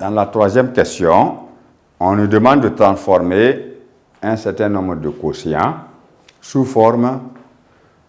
dans la troisième question, on nous demande de transformer un certain nombre de quotients sous forme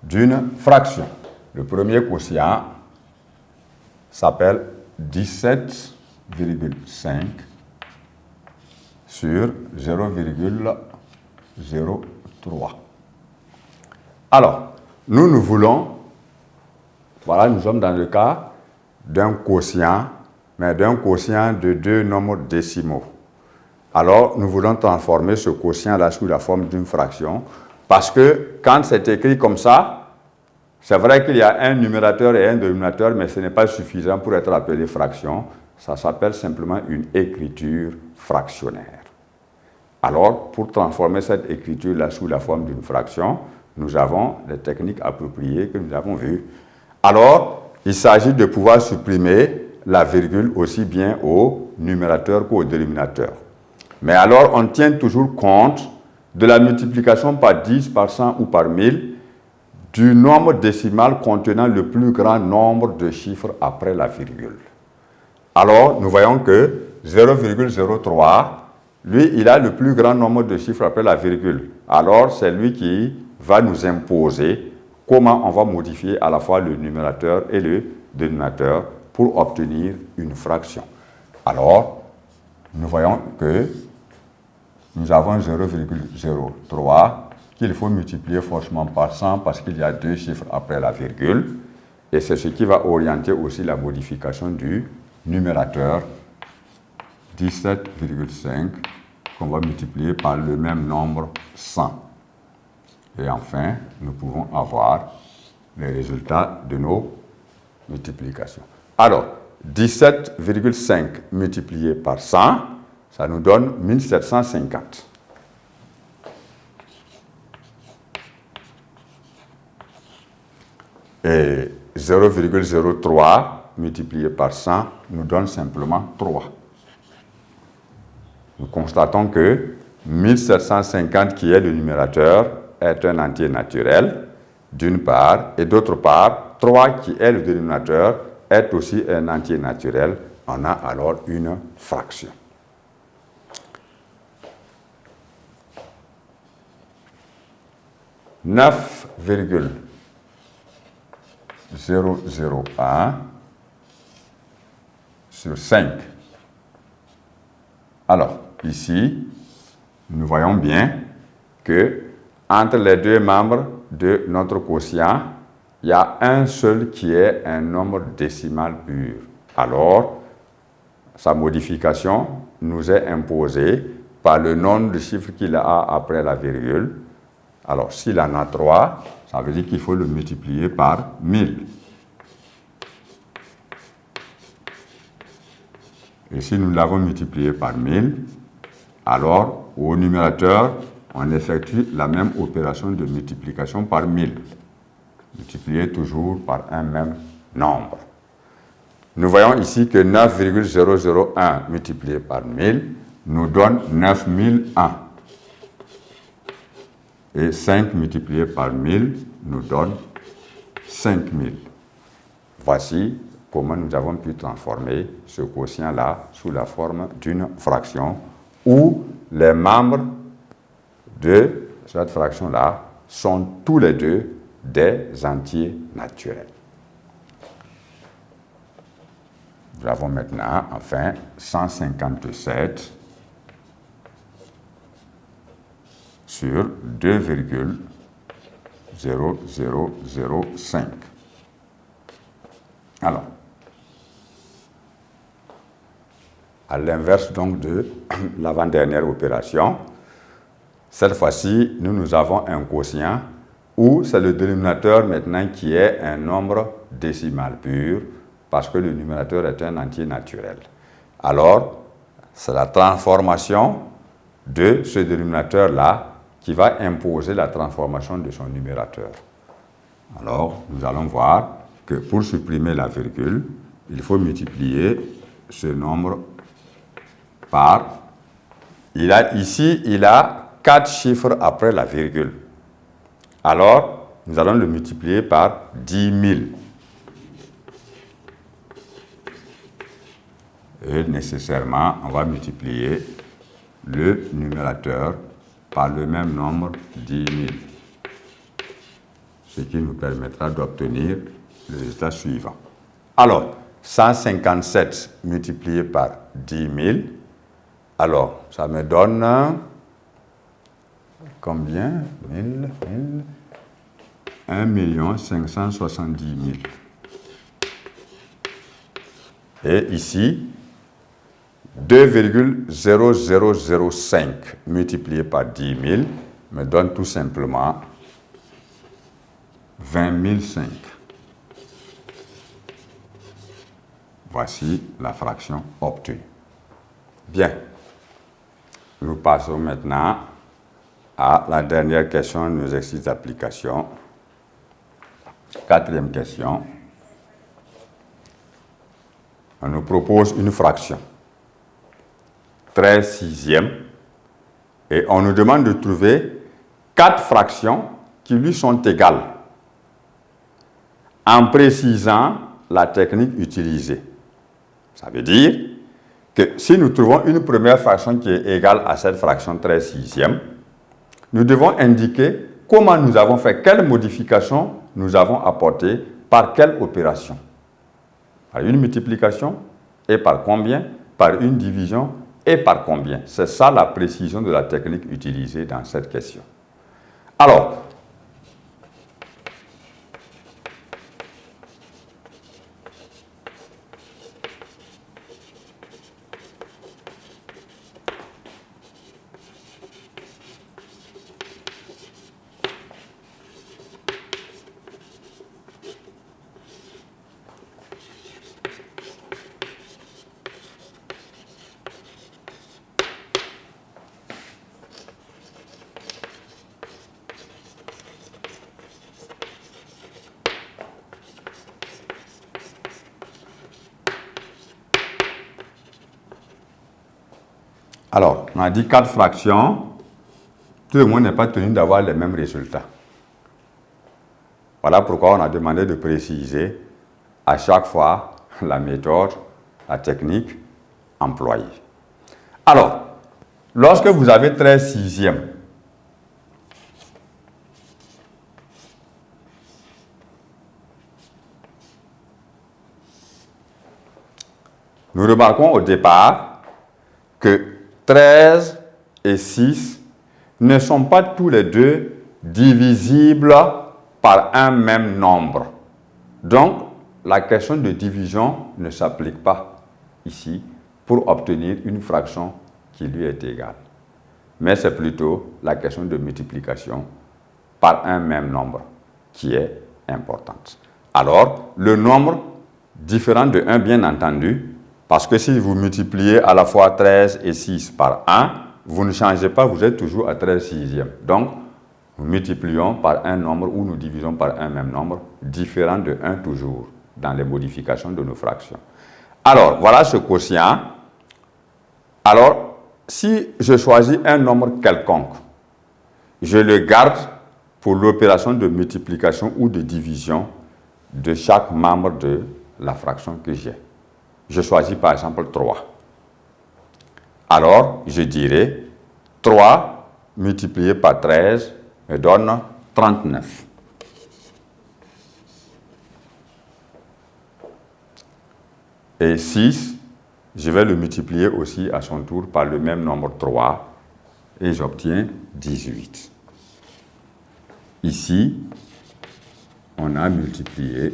d'une fraction. Le premier quotient s'appelle 17,5 sur 0,03. Alors, nous voulons, voilà, nous sommes dans le cas d'un quotient, mais d'un quotient de deux nombres décimaux. Alors, nous voulons transformer ce quotient-là sous la forme d'une fraction, parce que quand c'est écrit comme ça, c'est vrai qu'il y a un numérateur et un dénominateur, mais ce n'est pas suffisant pour être appelé fraction. Ça s'appelle simplement une écriture fractionnaire. Alors, pour transformer cette écriture-là sous la forme d'une fraction, nous avons les techniques appropriées que nous avons vues. Alors, il s'agit de pouvoir supprimer la virgule aussi bien au numérateur qu'au dénominateur. Mais alors, on tient toujours compte de la multiplication par 10, par 100 ou par 1000 du nombre décimal contenant le plus grand nombre de chiffres après la virgule. Alors, nous voyons que 0,03, lui, il a le plus grand nombre de chiffres après la virgule. Alors, c'est lui qui va nous imposer comment on va modifier à la fois le numérateur et le dénominateur pour obtenir une fraction. Alors, nous voyons que nous avons 0,03 qu'il faut multiplier forcément par 100 parce qu'il y a deux chiffres après la virgule. Et c'est ce qui va orienter aussi la modification du numérateur 17,5 qu'on va multiplier par le même nombre 100. Et enfin, nous pouvons avoir les résultats de nos multiplications. Alors, 17,5 multiplié par 100, ça nous donne 1750. Et 0,03 multiplié par 100 nous donne simplement 3. Nous constatons que 1750, qui est le numérateur, est un entier naturel, d'une part, et d'autre part, 3, qui est le dénominateur, est aussi un entier naturel. On a alors une fraction. « 9,001 sur 5. » Alors, ici, nous voyons bien que entre les deux membres de notre quotient, il y a un seul qui est un nombre décimal pur. Alors, sa modification nous est imposée par le nombre de chiffres qu'il a après la virgule. Alors, s'il en a 3, ça veut dire qu'il faut le multiplier par 1000. Et si nous l'avons multiplié par 1000, alors, au numérateur, on effectue la même opération de multiplication par 1000. Multiplié toujours par un même nombre. Nous voyons ici que 9,001 multiplié par 1000 nous donne 9001. Et 5 multiplié par 1000 nous donne 5000. Voici comment nous avons pu transformer ce quotient-là sous la forme d'une fraction où les membres de cette fraction-là sont tous les deux des entiers naturels. Nous avons maintenant, enfin, 157 sur 2,0005. Alors, à l'inverse donc de l'avant-dernière opération, cette fois-ci, nous avons un quotient où c'est le dénominateur maintenant qui est un nombre décimal pur parce que le numérateur est un entier naturel. Alors, c'est la transformation de ce dénominateur-là qui va imposer la transformation de son numérateur. Alors, nous allons voir que pour supprimer la virgule, il faut multiplier ce nombre par... Ici, il a 4 chiffres après la virgule. Alors, nous allons le multiplier par 10 000. Et nécessairement, on va multiplier le numérateur par le même nombre, 10 000. Ce qui nous permettra d'obtenir le résultat suivant. Alors, 157 multiplié par 10 000, alors ça me donne combien? 1 570 000. Et ici, 2,0005 multiplié par 10 000 me donne tout simplement 20 005. Voici la fraction obtenue. Bien. Nous passons maintenant à la dernière question de nos exercices d'application. Quatrième question. On nous propose une fraction. 13 sixièmes. Et on nous demande de trouver 4 fractions qui lui sont égales, en précisant la technique utilisée. Ça veut dire que si nous trouvons une première fraction qui est égale à cette fraction 13 sixièmes, nous devons indiquer comment nous avons fait, quelle modification nous avons apportée, par quelle opération. Par une multiplication, et par combien? Par une division, et par combien? C'est ça la précision de la technique utilisée dans cette question. Alors, on a dit 4 fractions, tout le monde n'est pas tenu d'avoir les mêmes résultats. Voilà pourquoi on a demandé de préciser à chaque fois la méthode, la technique employée. Alors, lorsque vous avez 13 sixièmes, nous remarquons au départ que 13 et 6 ne sont pas tous les deux divisibles par un même nombre. Donc, la question de division ne s'applique pas ici pour obtenir une fraction qui lui est égale. Mais c'est plutôt la question de multiplication par un même nombre qui est importante. Alors, le nombre différent de 1, bien entendu, parce que si vous multipliez à la fois 13 et 6 par 1, vous ne changez pas, vous êtes toujours à 13 sixièmes. Donc, nous multiplions par un nombre ou nous divisons par un même nombre, différent de 1 toujours, dans les modifications de nos fractions. Alors, voilà ce quotient. Alors, si je choisis un nombre quelconque, je le garde pour l'opération de multiplication ou de division de chaque membre de la fraction que j'ai. Je choisis par exemple 3. Alors, je dirais 3 multiplié par 13 me donne 39. Et 6, je vais le multiplier aussi à son tour par le même nombre 3 et j'obtiens 18. Ici, on a multiplié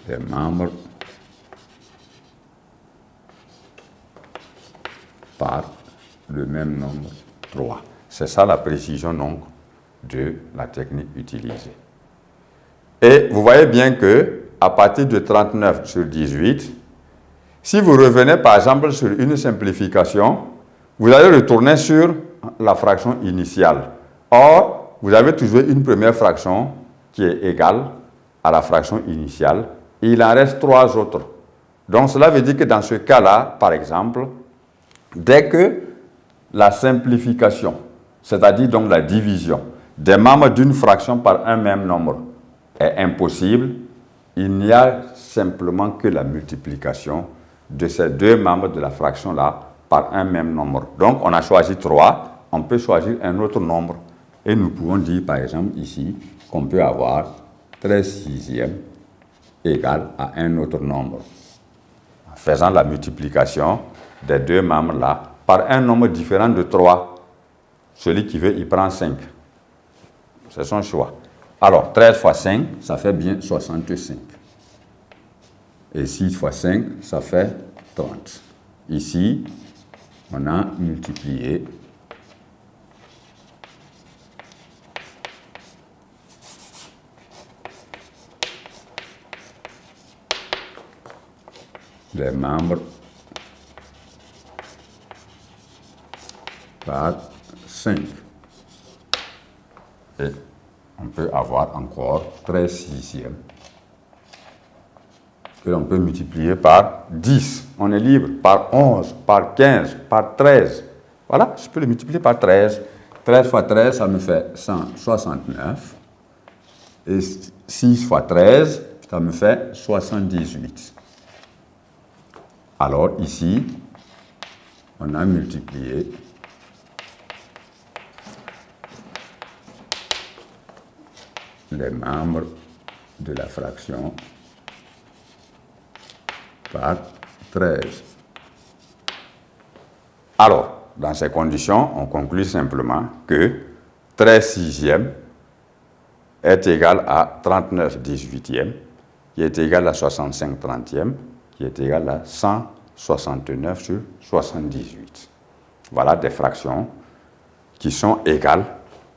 les membres par le même nombre 3. C'est ça la précision donc de la technique utilisée. Et vous voyez bien que à partir de 39 sur 18, si vous revenez par exemple sur une simplification, vous allez retourner sur la fraction initiale. Or, vous avez toujours une première fraction qui est égale à la fraction initiale. Et il en reste 3 autres. Donc, cela veut dire que dans ce cas-là, par exemple, dès que la simplification, c'est-à-dire donc la division, des membres d'une fraction par un même nombre est impossible, il n'y a simplement que la multiplication de ces deux membres de la fraction-là par un même nombre. Donc, on a choisi 3, on peut choisir un autre nombre. Et nous pouvons dire, par exemple, ici, qu'on peut avoir 13 sixièmes égale à un autre nombre. En faisant la multiplication des deux membres-là par un nombre différent de 3, celui qui veut, il prend 5. C'est son choix. Alors, 13 fois 5, ça fait bien 65. Et 6 fois 5, ça fait 30. Ici, on a multiplié les membres par 5. Et on peut avoir encore 13 sixièmes que l'on peut multiplier par 10. On est libre. Par 11, par 15, par 13. Voilà, je peux le multiplier par 13. 13 fois 13, ça me fait 169. Et 6 fois 13, ça me fait 78. Alors ici, on a multiplié les membres de la fraction par 13. Alors, dans ces conditions, on conclut simplement que 13 sixièmes est égal à 39 18e, qui est égal à 65 30e, qui est égal à 169 sur 78. Voilà des fractions qui sont égales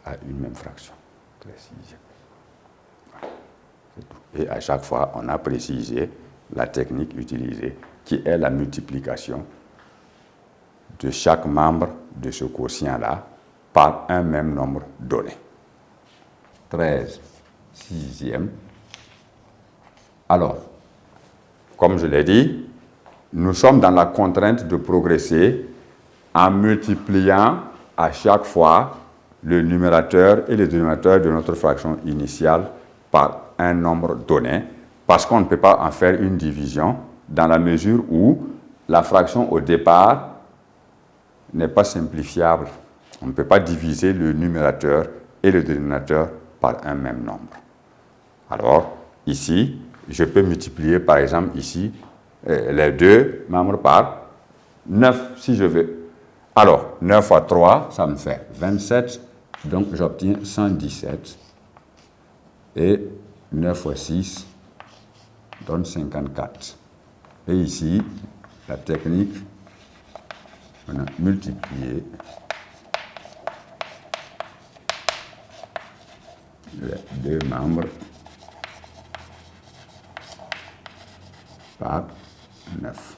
à une même fraction. 13 sixièmes. Et à chaque fois, on a précisé la technique utilisée, qui est la multiplication de chaque membre de ce quotient-là par un même nombre donné. 13 sixièmes. Alors, comme je l'ai dit, nous sommes dans la contrainte de progresser en multipliant à chaque fois le numérateur et le dénominateur de notre fraction initiale par un nombre donné, parce qu'on ne peut pas en faire une division dans la mesure où la fraction au départ n'est pas simplifiable. On ne peut pas diviser le numérateur et le dénominateur par un même nombre. Alors, ici, je peux multiplier, par exemple, ici, les deux membres par 9, si je veux. Alors, 9 fois 3, ça me fait 27, donc j'obtiens 117. Et 9 fois 6 donne 54. Et ici, la technique, on a multiplié les deux membres par 9.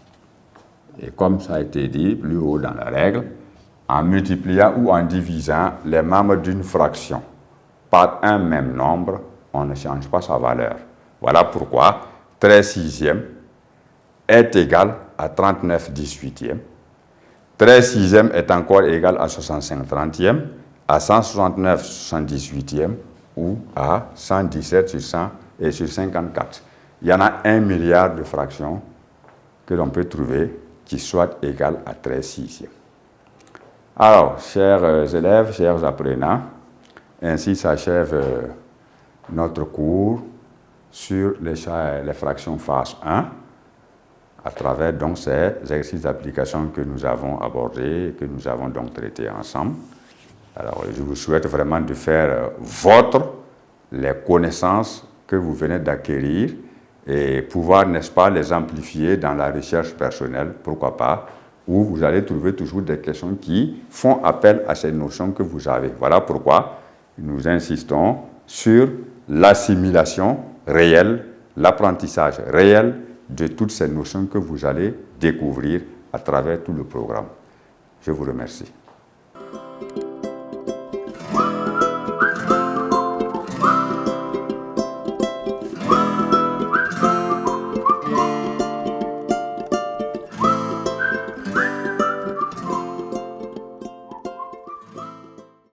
Et comme ça a été dit plus haut dans la règle, en multipliant ou en divisant les membres d'une fraction par un même nombre, on ne change pas sa valeur. Voilà pourquoi 13 sixièmes est égal à 39 18e. 13 sixièmes est encore égal à 65 30e, à 169 78e ou à 117 sur 100 et sur 54. Il y en a 1 milliard de fractions que l'on peut trouver qui soient égales à 13 sixièmes. Alors, chers élèves, chers apprenants, ainsi s'achève notre cours sur les fractions phase 1 à travers donc ces exercices d'application que nous avons abordés, que nous avons donc traités ensemble. Alors, je vous souhaite vraiment de faire les connaissances que vous venez d'acquérir et pouvoir, n'est-ce pas, les amplifier dans la recherche personnelle, pourquoi pas, où vous allez trouver toujours des questions qui font appel à ces notions que vous avez. Voilà pourquoi nous insistons sur l'assimilation réelle, l'apprentissage réel de toutes ces notions que vous allez découvrir à travers tout le programme. Je vous remercie.